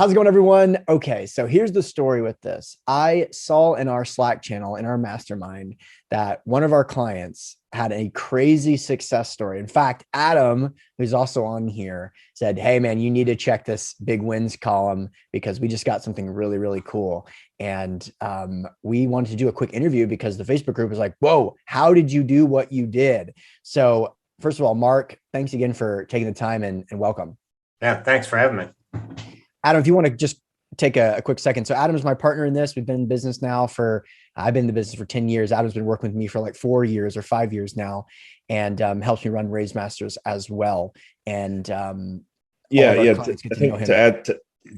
How's it going, everyone? Okay, so here's the story with this. I saw in our Slack channel, in our mastermind, that one of our clients had a crazy success story. In fact, Adam, who's also on here, said, "Hey, man, you need to check this big wins column because we just got something really, really cool." And we wanted to do a quick interview because the Facebook group was like, "Whoa, how did you do what you did?" So first of all, Mark, thanks again for taking the time and welcome. Yeah, thanks for having me. Adam, if you want to just take a quick second. So Adam is my partner in this. We've been in business now I've been in the business for 10 years. Adam's been working with me for like 4 years or 5 years now, and helps me run Raisemasters as well. And yeah. I think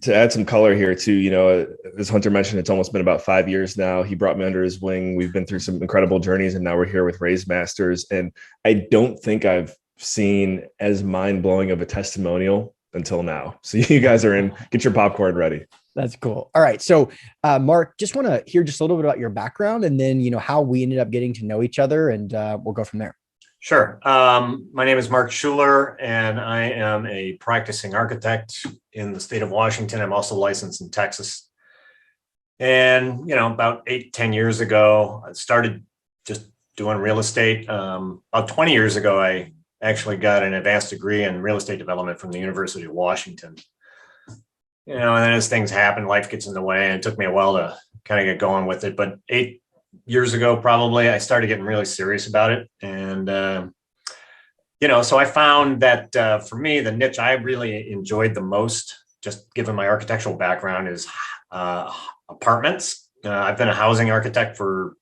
to add some color here too, as Hunter mentioned, it's almost been about 5 years now. He brought me under his wing. We've been through some incredible journeys, and now we're here with Raisemasters. And I don't think I've seen as mind-blowing of a testimonial until now. So you guys are in, get your popcorn ready. That's cool. All right. So Mark, just want to hear just a little bit about your background and then, how we ended up getting to know each other, and we'll go from there. Sure. My name is Mark Shuler, and I am a practicing architect in the state of Washington. I'm also licensed in Texas. And, about 8-10 years ago, I started just doing real estate. About 20 years ago, I actually got an advanced degree in real estate development from the University of Washington. And then as things happen, life gets in the way, and it took me a while to kind of get going with it. But 8 years ago, probably, I started getting really serious about it. And, so I found that for me, the niche I really enjoyed the most, just given my architectural background, is apartments. I've been a housing architect for,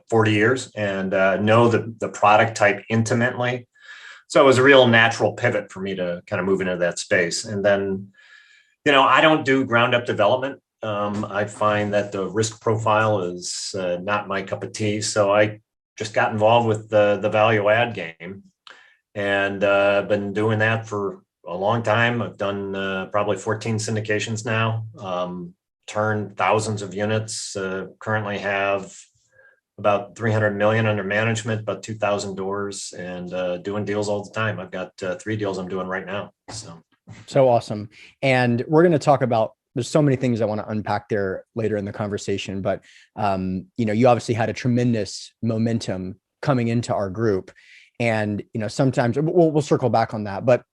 40 years and know the product type intimately. So it was a real natural pivot for me to kind of move into that space. And then, I don't do ground up development. I find that the risk profile is not my cup of tea. So I just got involved with the value add game, and been doing that for a long time. I've done probably 14 syndications now, turned thousands of units, currently have about 300 million under management, about 2,000 doors, and doing deals all the time. I've got 3 deals I'm doing right now. So awesome. And we're going to talk about, there's so many things I want to unpack there later in the conversation, but you obviously had a tremendous momentum coming into our group, and sometimes we'll circle back on that, but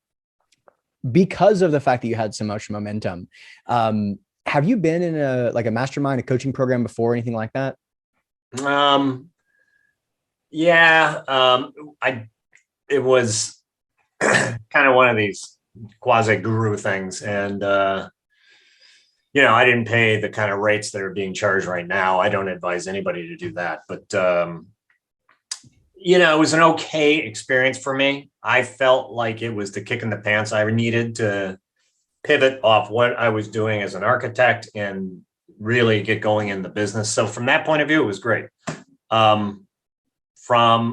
because of the fact that you had so much momentum, have you been in a mastermind, a coaching program before, anything like that? It was kind of one of these quasi guru things. And, I didn't pay the kind of rates that are being charged right now. I don't advise anybody to do that, but, it was an okay experience for me. I felt like it was the kick in the pants I needed to pivot off what I was doing as an architect and really get going in the business. So from that point of view, it was great. From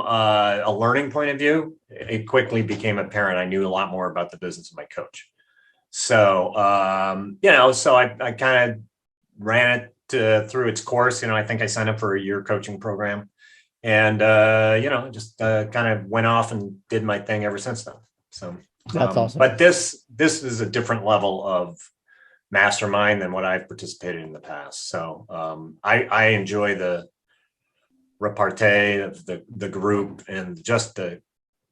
a learning point of view, it quickly became apparent I knew a lot more about the business of my coach. So, so I kind of ran it through its course. I think I signed up for a year coaching program, and, just kind of went off and did my thing ever since then. So that's awesome. But this is a different level of mastermind than what I've participated in the past. So I enjoy the repartee of the group, and just the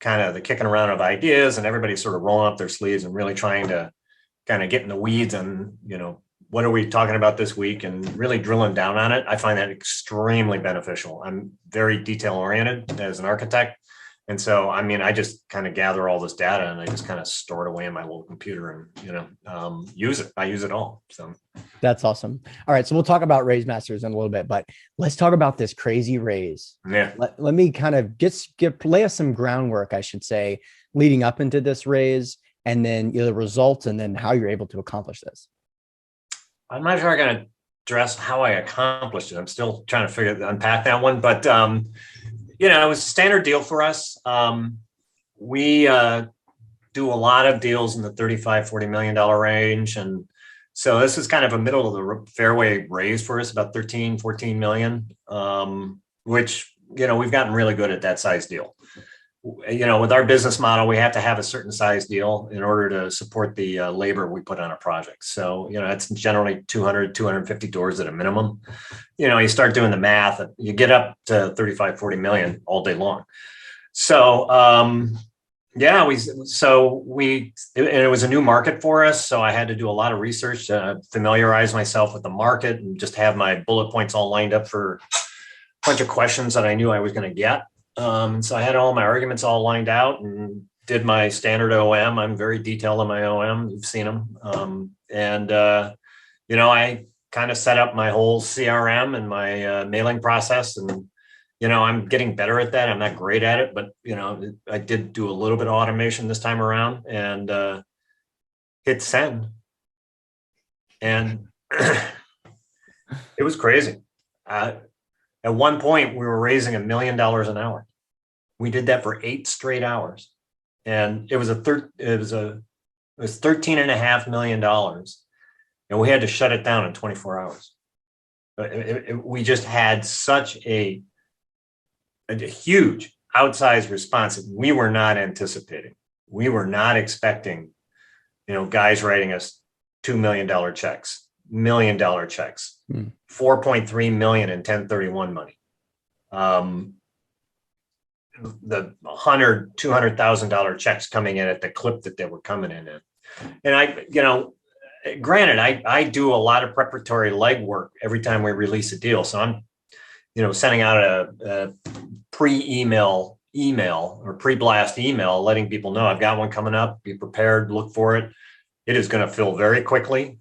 kind of the kicking around of ideas, and everybody sort of rolling up their sleeves and really trying to kind of get in the weeds and, what are we talking about this week, and really drilling down on it. I find that extremely beneficial. I'm very detail oriented as an architect. And so, I just kind of gather all this data, and I just kind of store it away in my little computer and, use it. I use it all. So that's awesome. All right. So we'll talk about Raisemasters in a little bit, but let's talk about this crazy raise. Yeah. Let me kind of lay us some groundwork, I should say, leading up into this raise, and then the results, and then how you're able to accomplish this. I'm not sure I'm going to address how I accomplished it. I'm still trying to unpack that one, but, it was a standard deal for us. We do a lot of deals in the $35-40 million range. And so this is kind of a middle of the fairway raise for us, about 13-14 million, which, we've gotten really good at that size deal. with our business model, we have to have a certain size deal in order to support the labor we put on a project. So, it's generally 200, 250 doors at a minimum. You start doing the math, you get up to 35, 40 million all day long. So, it was a new market for us. So I had to do a lot of research to familiarize myself with the market and just have my bullet points all lined up for a bunch of questions that I knew I was going to get. So I had all my arguments all lined out and did my standard OM. I'm very detailed on my OM. You've seen them. I kind of set up my whole CRM and my mailing process. And, I'm getting better at that. I'm not great at it, but, I did do a little bit of automation this time around and hit send. And it was crazy. At one point, we were raising $1 million an hour. We did that for 8 straight hours, and it was $13.5 million, and we had to shut it down in 24 hours. We just had such a huge outsized response that we were not anticipating. We were not expecting, guys writing us $2 million checks, $1 million checks. 4.3 million in 1031 money. The $200,000 checks coming in at the clip that they were coming in at. And granted, I do a lot of preparatory legwork every time we release a deal. So I'm, sending out a pre-email or pre-blast email, letting people know I've got one coming up, be prepared, look for it. It is going to fill very quickly.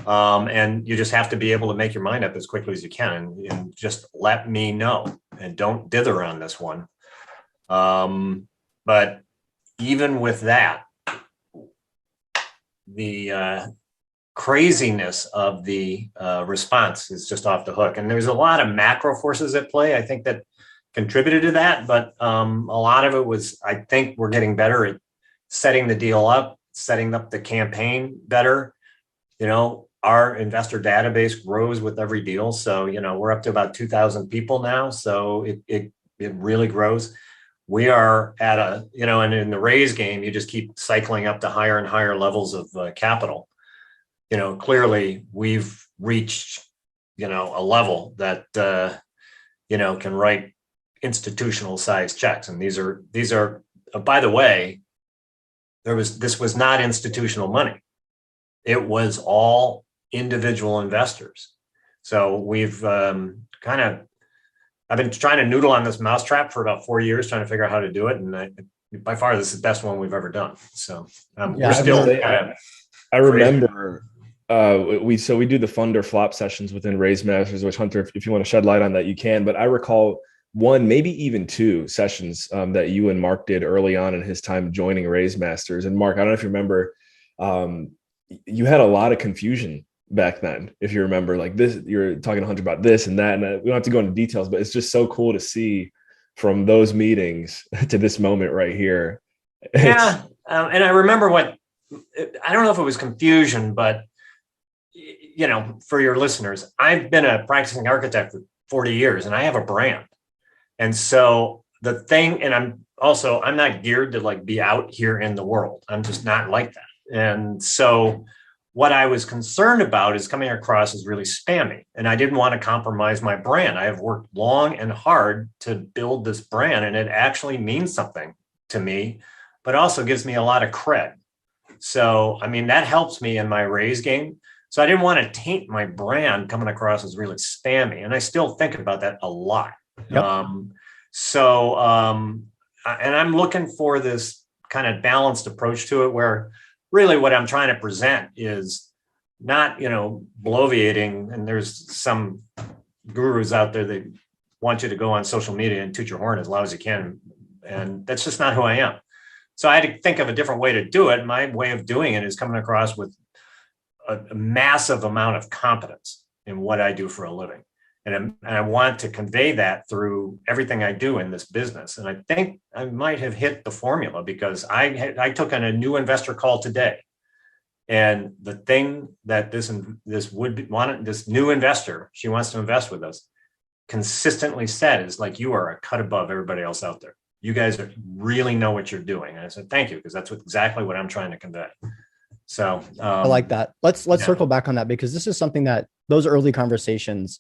And you just have to be able to make your mind up as quickly as you can and just let me know and don't dither on this one. But even with that, the craziness of the response is just off the hook. And there's a lot of macro forces at play, I think, that contributed to that. But a lot of it was, I think we're getting better at setting the deal up, setting up the campaign better. Our investor database grows with every deal. So, we're up to about 2,000 people now. So it really grows. We are at and in the raise game, you just keep cycling up to higher and higher levels of capital. Clearly we've reached, a level that, can write institutional size checks. And these are, by the way, this was not institutional money. It was all individual investors. So we've I've been trying to noodle on this mousetrap for about 4 years, trying to figure out how to do it. And by far, this is the best one we've ever done. So we're still I remember we do the fund or flop sessions within Raisemasters, which Hunter, if you want to shed light on that, you can. But I recall one, maybe even 2 sessions that you and Mark did early on in his time joining Raisemasters. And Mark, I don't know if you remember, you had a lot of confusion back then, if you remember, like this, you're talking to Hunter about this and that, and we don't have to go into details, but it's just so cool to see from those meetings to this moment right here. Yeah. And I remember I don't know if it was confusion, but for your listeners, I've been a practicing architect for 40 years and I have a brand. And so the thing, and I'm not geared to be out here in the world. I'm just not like that. And so what I was concerned about is coming across as really spammy, and I didn't want to compromise my brand. I have worked long and hard to build this brand, and it actually means something to me, but also gives me a lot of cred. So, that helps me in my raise game. So I didn't want to taint my brand coming across as really spammy. And I still think about that a lot. Yep. And I'm looking for this kind of balanced approach to it where really what I'm trying to present is not, bloviating. And there's some gurus out there that want you to go on social media and toot your horn as loud as you can. And that's just not who I am. So I had to think of a different way to do it. My way of doing it is coming across with a massive amount of competence in what I do for a living. And I want to convey that through everything I do in this business. And I think I might have hit the formula because I took on a new investor call today. And the thing that this new investor, she wants to invest with us, consistently said is you are a cut above everybody else out there. You guys really know what you're doing. And I said, thank you, because that's exactly what I'm trying to convey. So I like that. Let's circle back on that, because this is something that those early conversations,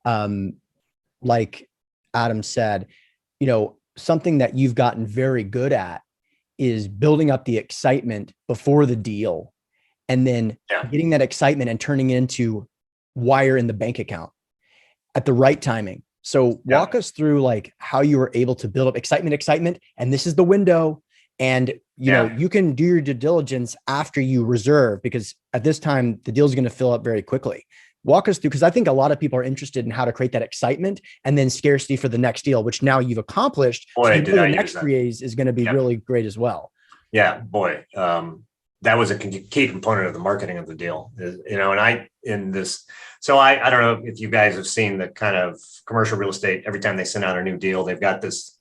like Adam said, something that you've gotten very good at is building up the excitement before the deal, and then getting that excitement and turning it into wire in the bank account at the right timing. So walk us through like how you were able to build up excitement, and this is the window. And, you can do your due diligence after you reserve, because at this time, the deal is going to fill up very quickly. Walk us through, because I think a lot of people are interested in how to create that excitement and then scarcity for the next deal, which now you've accomplished. Boy, so the next raise is going to be really great as well. Yeah, boy. That was a key component of the marketing of the deal, so I don't know if you guys have seen the kind of commercial real estate. Every time they send out a new deal, they've got this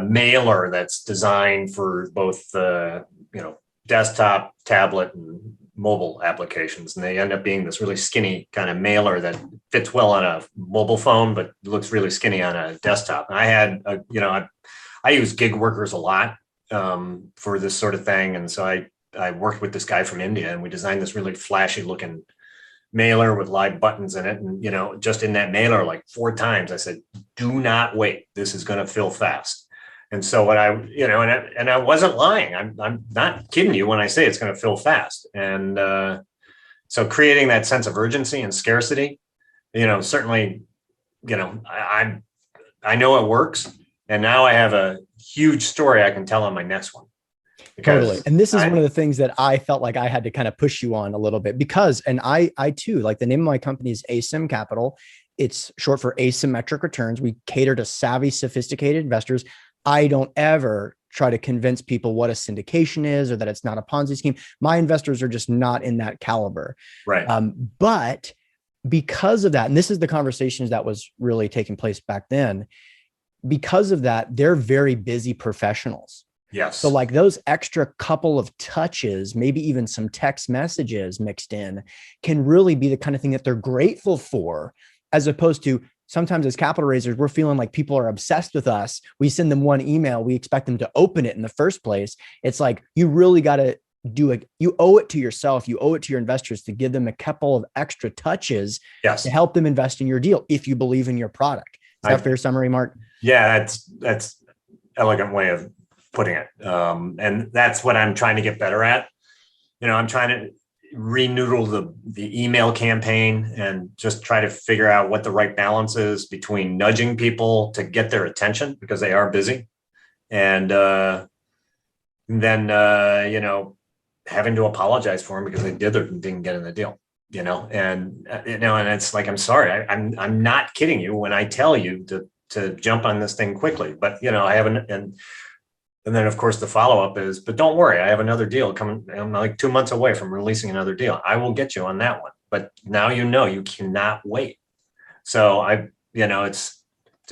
mailer that's designed for both desktop, tablet, and mobile applications, and they end up being this really skinny kind of mailer that fits well on a mobile phone but looks really skinny on a desktop. And I had I use gig workers a lot for this sort of thing, and so I worked with this guy from India, and we designed this really flashy looking mailer with live buttons in it. And, just in that mailer, like 4 times, I said, do not wait. This is going to fill fast. And so what and I wasn't lying. I'm not kidding you when I say it's going to fill fast. And so creating that sense of urgency and scarcity, certainly, I know it works. And now I have a huge story I can tell on my next one. Totally. And this is one of the things that I felt like I had to kind of push you on a little bit, because, and I too, like, the name of my company is ASIM Capital. It's short for asymmetric returns. We cater to savvy, sophisticated investors. I don't ever try to convince people what a syndication is or that it's not a Ponzi scheme. My investors are just not in that caliber. Right. But because of that, and this is the conversations that was really taking place back then, because of that, they're very busy professionals. Yes. So like those extra couple of touches, maybe even some text messages mixed in, can really be the kind of thing that they're grateful for, as opposed to sometimes as capital raisers, we're feeling like people are obsessed with us. We send them one email, we expect them to open it in the first place. It's like, you really got to do it. You owe it to yourself. You owe it to your investors to give them a couple of extra touches to help them invest in your deal if you believe in your product. Is that a fair summary, Mark? Yeah, that's elegant way of putting it. And that's what I'm trying to get better at. I'm trying to renoodle the email campaign and just try to figure out what the right balance is between nudging people to get their attention because they are busy, and then having to apologize for them because they didn't get in the deal. And it's like, I'm sorry, I'm not kidding you when I tell you to jump on this thing quickly, but I haven't. And then, of course, the follow-up is, but don't worry, I have another deal coming. I'm like 2 months away from releasing another deal. I will get you on that one. But now you cannot wait. So it's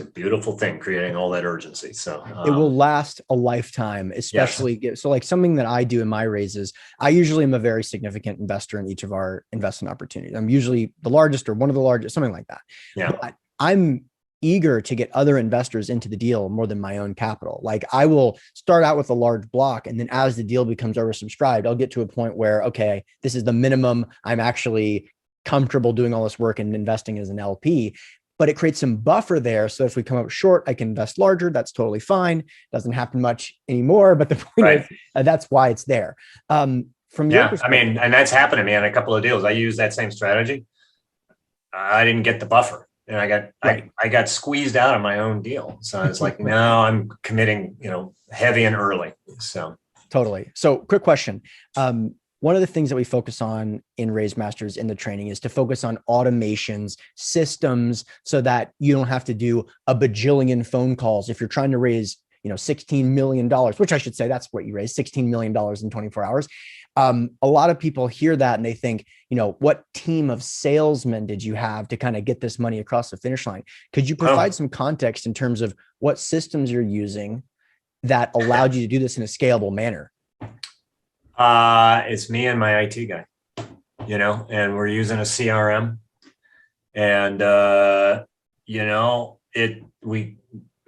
a beautiful thing, creating all that urgency. So it will last a lifetime, especially. Yes. So like something that I do in my raises, I usually am a very significant investor in each of our investment opportunities. I'm usually the largest or one of the largest, something like that. Yeah. But I'm eager to get other investors into the deal more than my own capital. Like, I will start out with a large block, and then as the deal becomes oversubscribed, I'll get to a point where, okay, this is the minimum. I'm actually comfortable doing all this work and investing as an LP, but it creates some buffer there. So if we come up short, I can invest larger. That's totally fine. Doesn't happen much anymore, but the point is, that's why it's there. From your perspective, and that's happened to me on a couple of deals. I used that same strategy. I didn't get the buffer. And I got squeezed out of my own deal. So it's like, now I'm committing, heavy and early. So totally. So quick question. One of the things that we focus on in Raisemasters in the training is to focus on automations, systems, so that you don't have to do a bajillion phone calls. If you're trying to raise, $16 million, which I should say that's what you raised, $16 million in 24 hours. A lot of people hear that and they think, what team of salesmen did you have to kind of get this money across the finish line? Could you provide some context in terms of what systems you're using that allowed you to do this in a scalable manner? It's me and my IT guy, and we're using a CRM, and,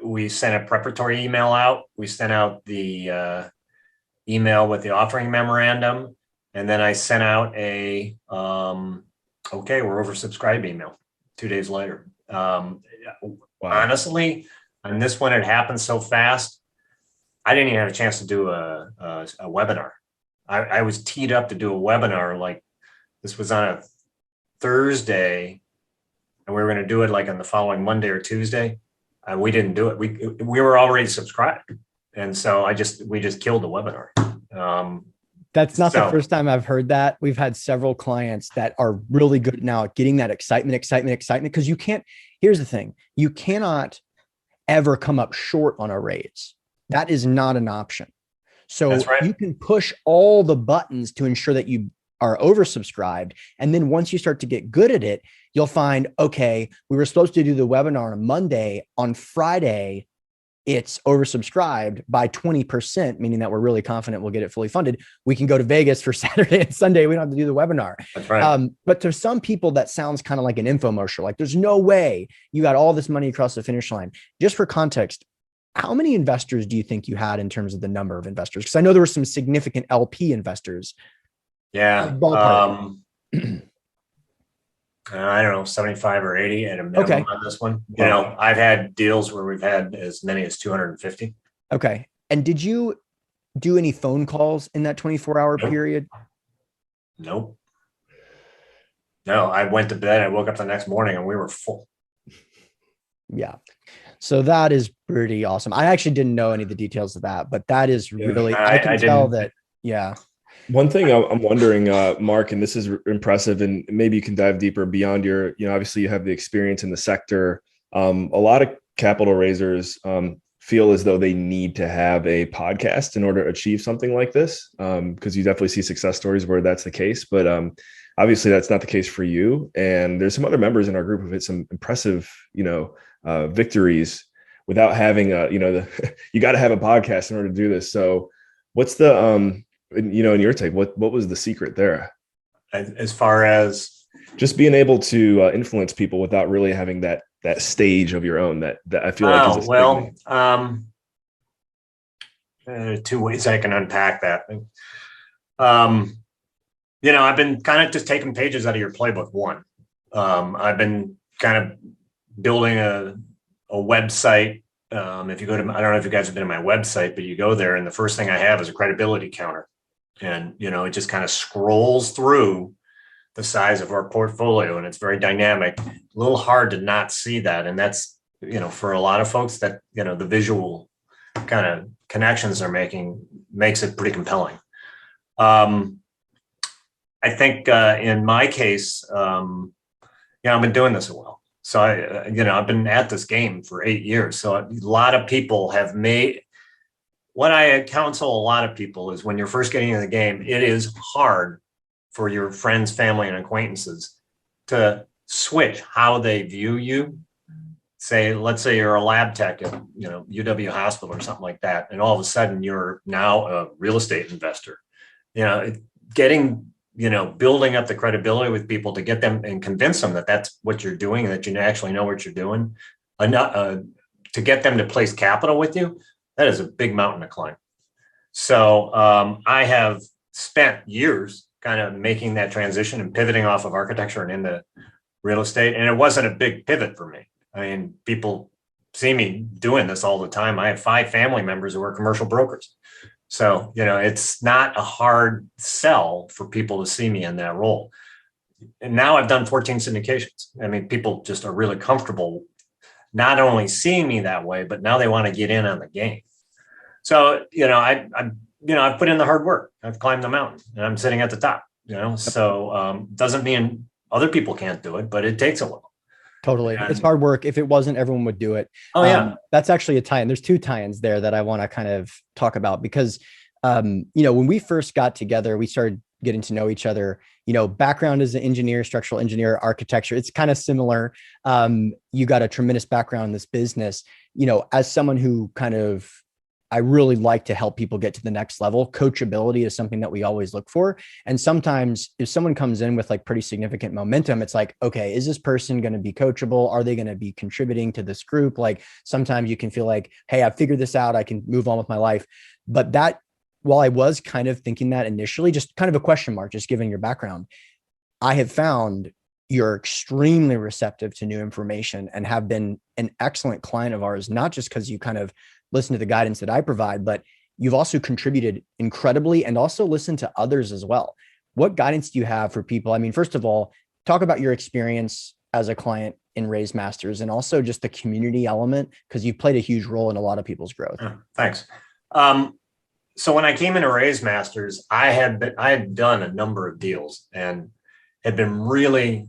we sent a preparatory email out. We sent out the email with the offering memorandum. And then I sent out a, okay, we're oversubscribed email 2 days later. Wow. Honestly, on this one, it happened so fast. I didn't even have a chance to do a webinar. I was teed up to do a webinar. Like, this was on a Thursday, and we were going to do it like on the following Monday or Tuesday. We didn't do it. We were already subscribed. And so we just killed the webinar. That's not the first time I've heard that. We've had several clients that are really good now at getting that excitement. Because here's the thing, you cannot ever come up short on a raise. That is not an option. So right. You can push all the buttons to ensure that you are oversubscribed. And then once you start to get good at it, you'll find, okay, we were supposed to do the webinar on a Monday. On Friday, it's oversubscribed by 20%, meaning that we're really confident we'll get it fully funded. We can go to Vegas for Saturday and Sunday. We don't have to do the webinar. That's right. But to some people, that sounds kind of like an infomercial. Like, there's no way you got all this money across the finish line. Just for context, how many investors do you think you had in terms of the number of investors? Because I know there were some significant LP investors. Yeah. I don't know, 75 or 80 at a minimum on this one. You know, I've had deals where we've had as many as 250. Okay. And did you do any phone calls in that 24-hour period? Nope. No, I went to bed. I woke up the next morning and we were full. Yeah. So that is pretty awesome. I actually didn't know any of the details of that, but that is really, I can tell that. Yeah. One thing I'm wondering, Mark, and this is impressive, and maybe you can dive deeper beyond your, obviously you have the experience in the sector. A lot of capital raisers feel as though they need to have a podcast in order to achieve something like this, because you definitely see success stories where that's the case. But obviously that's not the case for you. And there's some other members in our group who've had some impressive, victories without having you got to have a podcast in order to do this. So what's the, in your take, what was the secret there? As far as just being able to influence people without really having that stage of your own that I feel like is two ways I can unpack that. I've been kind of just taking pages out of your playbook. One, I've been kind of building a website. If you go to, I don't know if you guys have been to my website, but you go there and the first thing I have is a credibility counter. And, it just kind of scrolls through the size of our portfolio and it's very dynamic. A little hard to not see that. And that's, for a lot of folks that, the visual kind of connections they're making makes it pretty compelling. I think in my case, I've been doing this a while. So I've been at this game for 8 years. So a lot of people have made, what I counsel a lot of people is when you're first getting in the game, it is hard for your friends, family, and acquaintances to switch how they view you. Let's say you're a lab tech at, UW Hospital or something like that. And all of a sudden you're now a real estate investor, building up the credibility with people to get them and convince them that that's what you're doing and that you actually know what you're doing, to get them to place capital with you. That is a big mountain to climb. So I have spent years kind of making that transition and pivoting off of architecture and into real estate. And it wasn't a big pivot for me. I mean, people see me doing this all the time. I have 5 family members who are commercial brokers. So, it's not a hard sell for people to see me in that role. And now I've done 14 syndications. I mean, people just are really comfortable not only seeing me that way, but now they want to get in on the game. So, I've put in the hard work. I've climbed the mountain and I'm sitting at the top, so doesn't mean other people can't do it, but it takes a while. Totally. It's hard work. If it wasn't, everyone would do it. Oh yeah. That's actually a tie-in. There's 2 tie-ins there that I want to kind of talk about because, when we first got together, we started getting to know each other, background as an engineer, structural engineer, architecture. It's kind of similar. You got a tremendous background in this business, as someone who kind of I really like to help people get to the next level. Coachability is something that we always look for. And sometimes if someone comes in with like pretty significant momentum, it's like, okay, is this person going to be coachable? Are they going to be contributing to this group? Like sometimes you can feel like, hey, I've figured this out. I can move on with my life. But that, while I was kind of thinking that initially, just kind of a question mark, just given your background, I have found you're extremely receptive to new information and have been an excellent client of ours, not just because you kind of listen to the guidance that I provide, but you've also contributed incredibly and also listened to others as well. What guidance do you have for people? I mean, first of all, talk about your experience as a client in Raisemasters and also just the community element, because you've played a huge role in a lot of people's growth. Thanks. So when I came into Raisemasters, I had done a number of deals and had been really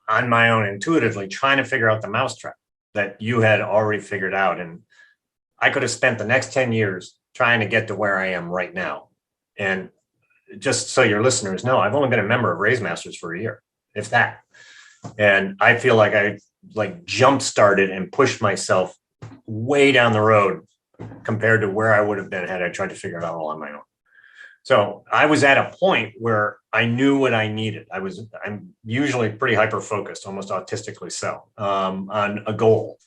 on my own intuitively trying to figure out the mousetrap that you had already figured out. And I could have spent the next 10 years trying to get to where I am right now. And just so your listeners know, I've only been a member of Raisemasters for a year, if that. And I feel like I jump started and pushed myself way down the road compared to where I would have been had I tried to figure it out all on my own. So I was at a point where I knew what I needed. I'm usually pretty hyper-focused, almost autistically so, on a goal.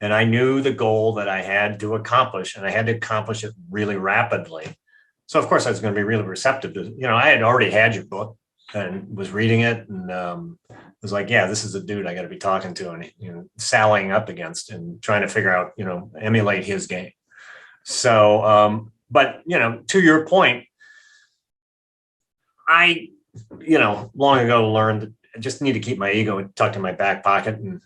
And I knew the goal that I had to accomplish, and I had to accomplish it really rapidly. So of course I was going to be really receptive to, I had already had your book and was reading it and was like, yeah, this is a dude I got to be talking to and, sallying up against and trying to figure out, emulate his game. So, but, to your point, I, long ago learned that I just need to keep my ego tucked in my back pocket. And,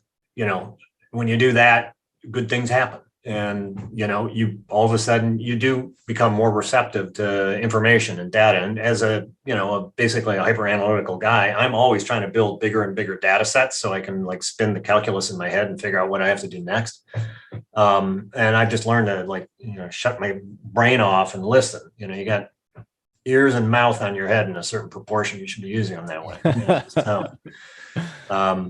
when you do that, good things happen. And, you all of a sudden you do become more receptive to information and data. And as basically a hyper analytical guy, I'm always trying to build bigger and bigger data sets so I can spin the calculus in my head and figure out what I have to do next. And I've just learned to shut my brain off and listen. You got ears and mouth on your head in a certain proportion. You should be using them that way. So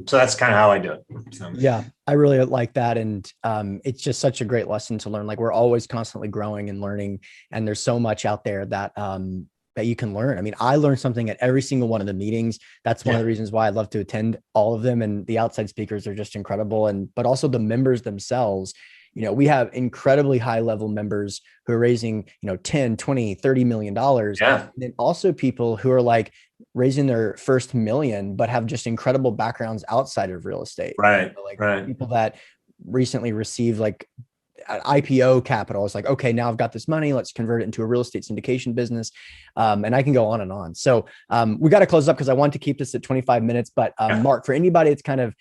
that's kind of how I do it. So. Yeah, I really like that. And it's just such a great lesson to learn. We're always constantly growing and learning. And there's so much out there that that you can learn. I mean, I learned something at every single one of the meetings. That's one of the reasons why I love to attend all of them. And the outside speakers are just incredible. But also the members themselves. We have incredibly high level members who are raising, 10, 20, $30 million. Yeah. And then also people who are raising their first million, but have just incredible backgrounds outside of real estate. Right. People that recently received IPO capital. It's okay, now I've got this money. Let's convert it into a real estate syndication business. And I can go on and on. So we got to close up because I want to keep this at 25 minutes. But Mark, for anybody that's kind of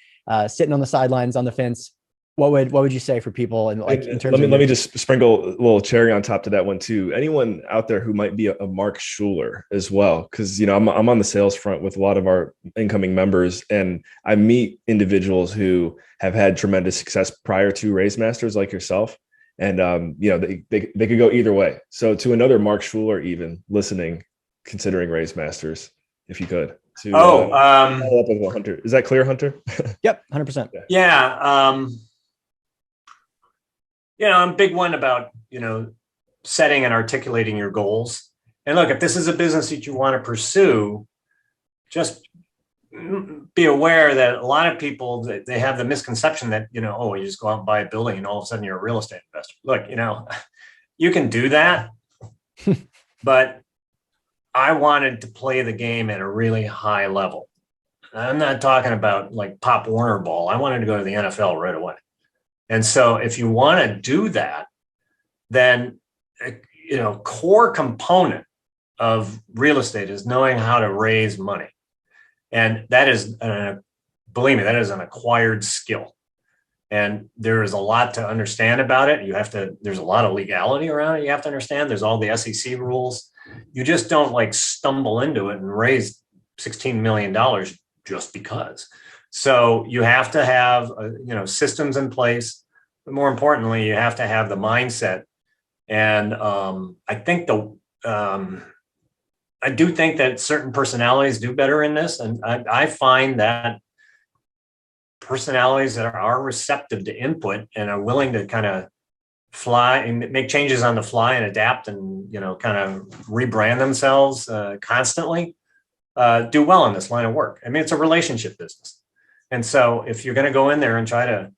sitting on the sidelines on the fence, what would you say for people? And in terms let me just sprinkle a little cherry on top to that one too. Anyone out there who might be a Mark Shuler as well, because I'm on the sales front with a lot of our incoming members, and I meet individuals who have had tremendous success prior to Raisemasters like yourself, and they could go either way. So to another Mark Shuler, even listening, considering Raisemasters, if you could. Follow up with Hunter. Is that clear, Hunter? Yep, 100%. Yeah. I'm a big one about, setting and articulating your goals. And look, if this is a business that you want to pursue, just be aware that a lot of people, they have the misconception that, you just go out and buy a building and all of a sudden you're a real estate investor. Look, you can do that, but I wanted to play the game at a really high level. I'm not talking about Pop Warner ball. I wanted to go to the NFL right away. And so if you want to do that, then, core component of real estate is knowing how to raise money. And that is, believe me, that is an acquired skill. And there is a lot to understand about it. There's a lot of legality around it. You have to understand there's all the SEC rules. You just don't stumble into it and raise $16 million just because. So you have to have, systems in place, but more importantly, you have to have the mindset. And I do think that certain personalities do better in this. And I find that personalities that are receptive to input and are willing to kind of fly and make changes on the fly and adapt and, kind of rebrand themselves constantly, do well in this line of work. I mean, it's a relationship business. And so if you're going to go in there and try to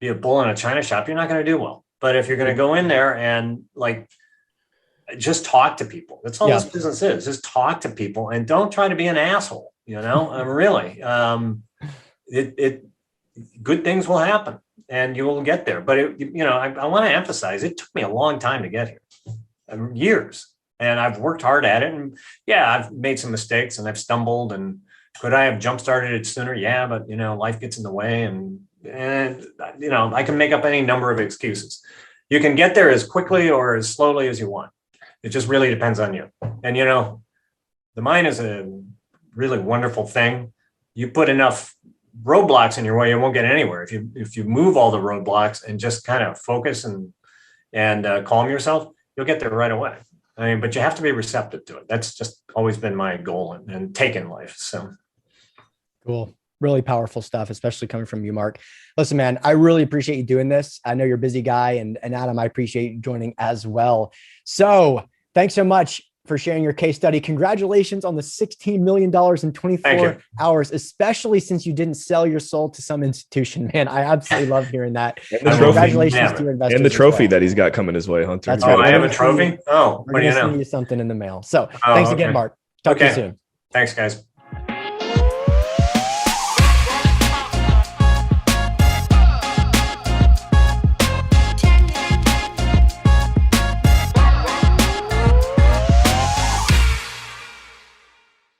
be a bull in a china shop, you're not going to do well. But if you're going to go in there and just talk to people, that's all this business is. Just talk to people and don't try to be an asshole. Really, good things will happen and you will get there. But I want to emphasize, it took me a long time to get here, years, and I've worked hard at it. And I've made some mistakes and I've stumbled. And could I have jump started it sooner? Yeah, but life gets in the way, and I can make up any number of excuses. You can get there as quickly or as slowly as you want. It just really depends on you. And the mind is a really wonderful thing. You put enough roadblocks in your way, you won't get anywhere. If you move all the roadblocks and just kind of focus and calm yourself, you'll get there right away. I mean, but you have to be receptive to it. That's just always been my goal and take in life. So cool. Really powerful stuff, especially coming from you, Mark. Listen, man, I really appreciate you doing this. I know you're a busy guy, and Adam, I appreciate you joining as well. So thanks so much for sharing your case study. Congratulations on the $16 million in 24 hours, especially since you didn't sell your soul to some institution, man. I absolutely love hearing that. Congratulations to your investors. And the trophy that he's got coming his way, Hunter. That's right. I have a trophy? We're going to send you something in the mail. So thanks again, Mark. Talk to you soon. Thanks, guys.